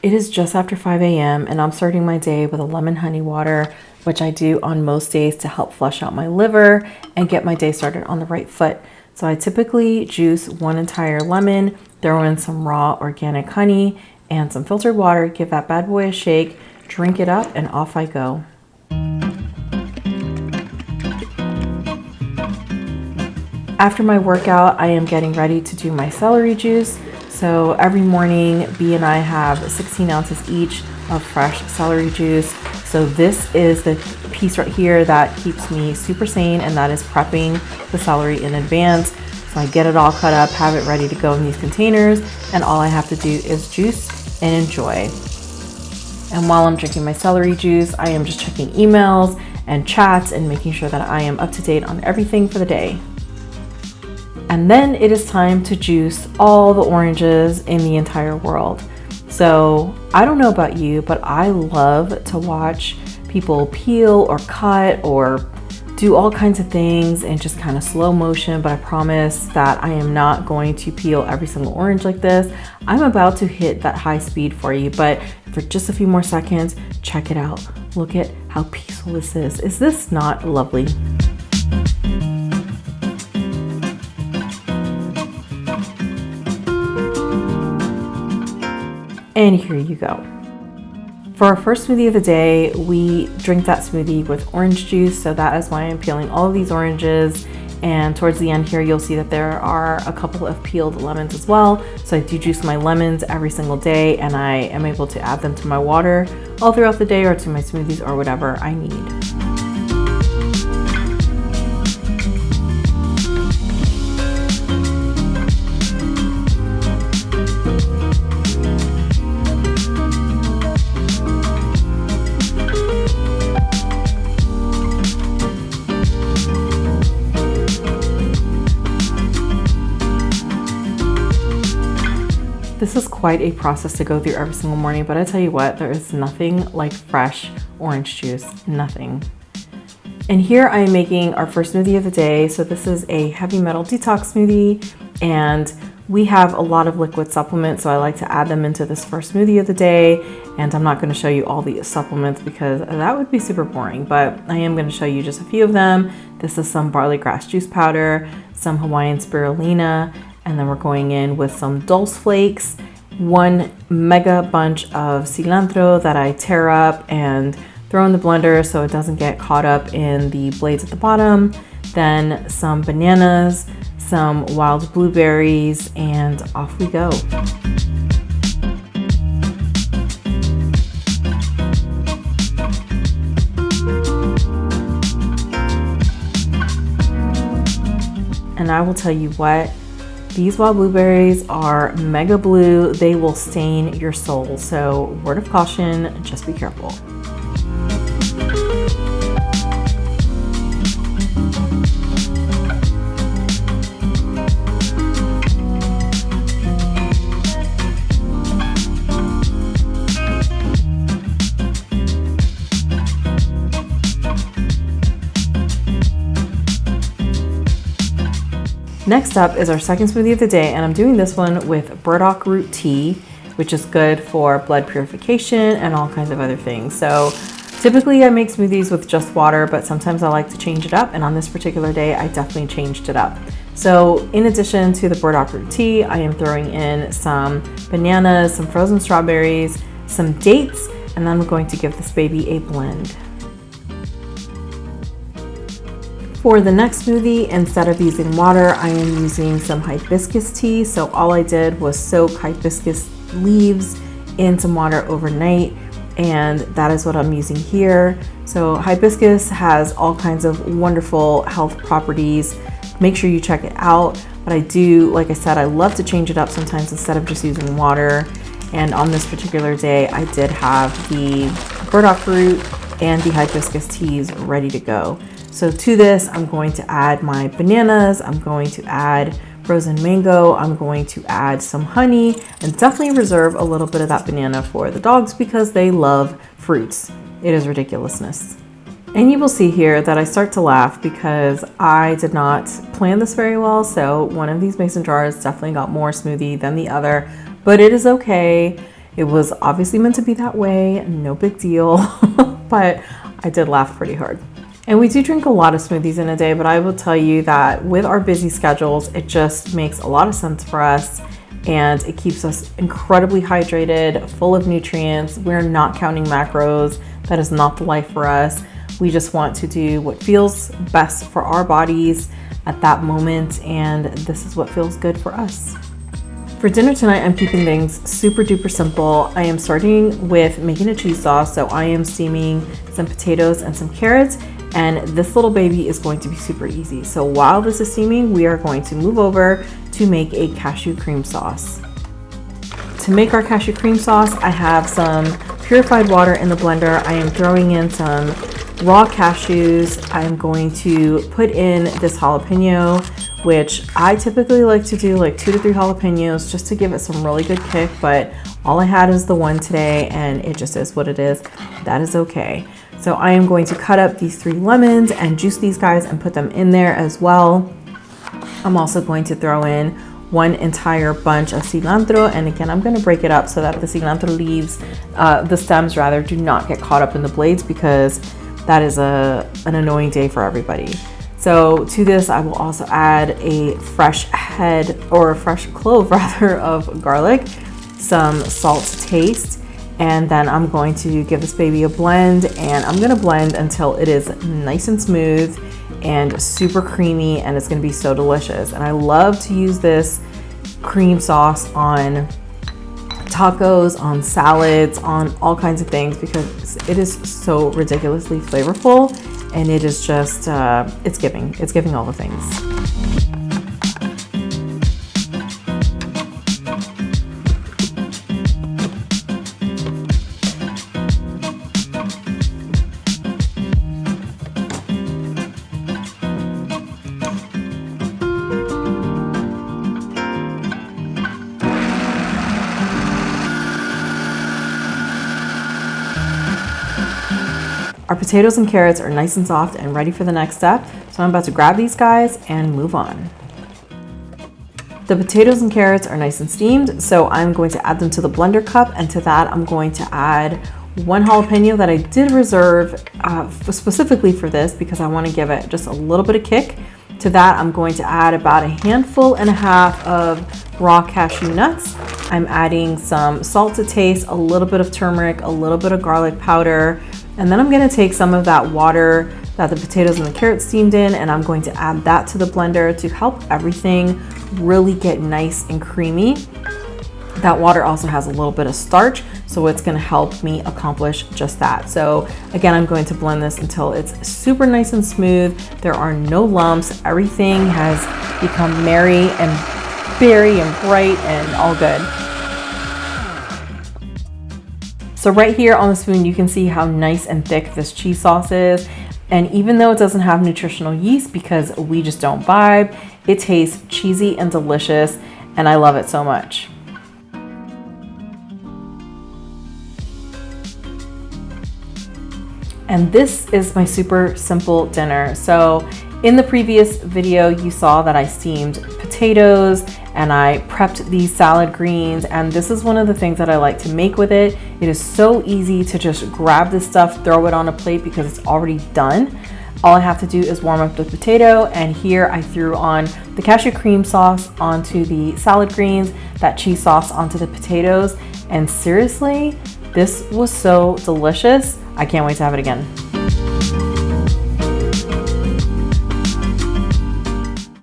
It is just after 5 a.m. and I'm starting my day with a lemon honey water, which I do on most days to help flush out my liver and get my day started on the right foot. So I typically juice one entire lemon, throw in some raw organic honey and some filtered water, give that bad boy a shake, drink it up, and off I go. After my workout, I am getting ready to do my celery juice. So every morning, B and I have 16 ounces each of fresh celery juice. So this is the piece right here that keeps me super sane, and that is prepping the celery in advance. So I get it all cut up, have it ready to go in these containers, and all I have to do is juice and enjoy. And while I'm drinking my celery juice, I am just checking emails and chats and making sure that I am up to date on everything for the day. And then it is time to juice all the oranges in the entire world. So I don't know about you, but I love to watch people peel or cut or do all kinds of things in just kind of slow motion, but I promise that I am not going to peel every single orange like this. I'm about to hit that high speed for you, but for just a few more seconds, check it out. Look at how peaceful this is. Is this not lovely? And here you go. For our first smoothie of the day, we drink that smoothie with orange juice. So that is why I'm peeling all of these oranges. And towards the end here, you'll see that there are a couple of peeled lemons as well. So I do juice my lemons every single day, and I am able to add them to my water all throughout the day or to my smoothies or whatever I need. This is quite a process to go through every single morning, but I tell you what, there is nothing like fresh orange juice, nothing. And here I am making our first smoothie of the day. So this is a heavy metal detox smoothie, and we have a lot of liquid supplements, so I like to add them into this first smoothie of the day. And I'm not going to show you all the supplements because that would be super boring, but I am going to show you just a few of them. This is some barley grass juice powder, some Hawaiian spirulina, and then we're going in with some dulse flakes, one mega bunch of cilantro that I tear up and throw in the blender so it doesn't get caught up in the blades at the bottom, then some bananas, some wild blueberries, and off we go. And I will tell you what, these wild blueberries are mega blue. They will stain your soul. So word of caution, just be careful. Next up is our second smoothie of the day, and I'm doing this one with burdock root tea, which is good for blood purification and all kinds of other things. So typically I make smoothies with just water, but sometimes I like to change it up, and on this particular day I definitely changed it up. So in addition to the burdock root tea, I am throwing in some bananas, some frozen strawberries, some dates, and then I'm going to give this baby a blend. For the next smoothie, instead of using water, I am using some hibiscus tea. So all I did was soak hibiscus leaves in some water overnight, and that is what I'm using here. So hibiscus has all kinds of wonderful health properties. Make sure you check it out. But I do, like I said, I love to change it up sometimes instead of just using water. And on this particular day, I did have the burdock root and the hibiscus teas ready to go. So to this, I'm going to add my bananas, I'm going to add frozen mango, I'm going to add some honey, and definitely reserve a little bit of that banana for the dogs because they love fruits. It is ridiculousness. And you will see here that I start to laugh because I did not plan this very well. So one of these mason jars definitely got more smoothie than the other, but it is okay. It was obviously meant to be that way, no big deal, but I did laugh pretty hard. And we do drink a lot of smoothies in a day, but I will tell you that with our busy schedules, it just makes a lot of sense for us, and it keeps us incredibly hydrated, full of nutrients. We're not counting macros. That is not the life for us. We just want to do what feels best for our bodies at that moment, and this is what feels good for us. For dinner tonight, I'm keeping things super duper simple. I am starting with making a cheese sauce. So I am steaming some potatoes and some carrots, and this little baby is going to be super easy. So while this is steaming, we are going to move over to make a cashew cream sauce. To make our cashew cream sauce, I have some purified water in the blender. I am throwing in some raw cashews. I'm going to put in this jalapeno, which I typically like to do like 2 to 3 jalapenos just to give it some really good kick, but all I had is the one today and it just is what it is. That is okay. So I am going to cut up these 3 lemons and juice these guys and put them in there as well. I'm also going to throw in 1 entire bunch of cilantro, and again, I'm going to break it up so that the cilantro leaves, the stems rather, do not get caught up in the blades, because that is an annoying day for everybody. So to this, I will also add a fresh head, or a fresh clove rather, of garlic, some salt to taste, and then I'm going to give this baby a blend, and I'm going to blend until it is nice and smooth and super creamy, and it's going to be so delicious. And I love to use this cream sauce on tacos, on salads, on all kinds of things, because it is so ridiculously flavorful, and it is just it's giving all the things. Our potatoes and carrots are nice and soft and ready for the next step. So I'm about to grab these guys and move on. The potatoes and carrots are nice and steamed, so I'm going to add them to the blender cup, and to that I'm going to add 1 jalapeno that I did reserve specifically for this because I want to give it just a little bit of kick. To that I'm going to add about 1.5 handfuls of raw cashew nuts. I'm adding some salt to taste, a little bit of turmeric, a little bit of garlic powder, and then I'm going to take some of that water that the potatoes and the carrots steamed in, and I'm going to add that to the blender to help everything really get nice and creamy. That water also has a little bit of starch, so it's going to help me accomplish just that. So again, I'm going to blend this until it's super nice and smooth. There are no lumps. Everything has become merry and berry and bright and all good. So right here on the spoon, you can see how nice and thick this cheese sauce is. And even though it doesn't have nutritional yeast, because we just don't vibe, it tastes cheesy and delicious, and I love it so much. And this is my super simple dinner. So in the previous video, you saw that I steamed potatoes and I prepped these salad greens, and this is one of the things that I like to make with it. It is so easy to just grab this stuff, throw it on a plate because it's already done. All I have to do is warm up the potato, and here I threw on the cashew cream sauce onto the salad greens, that cheese sauce onto the potatoes, and seriously, this was so delicious. I can't wait to have it again.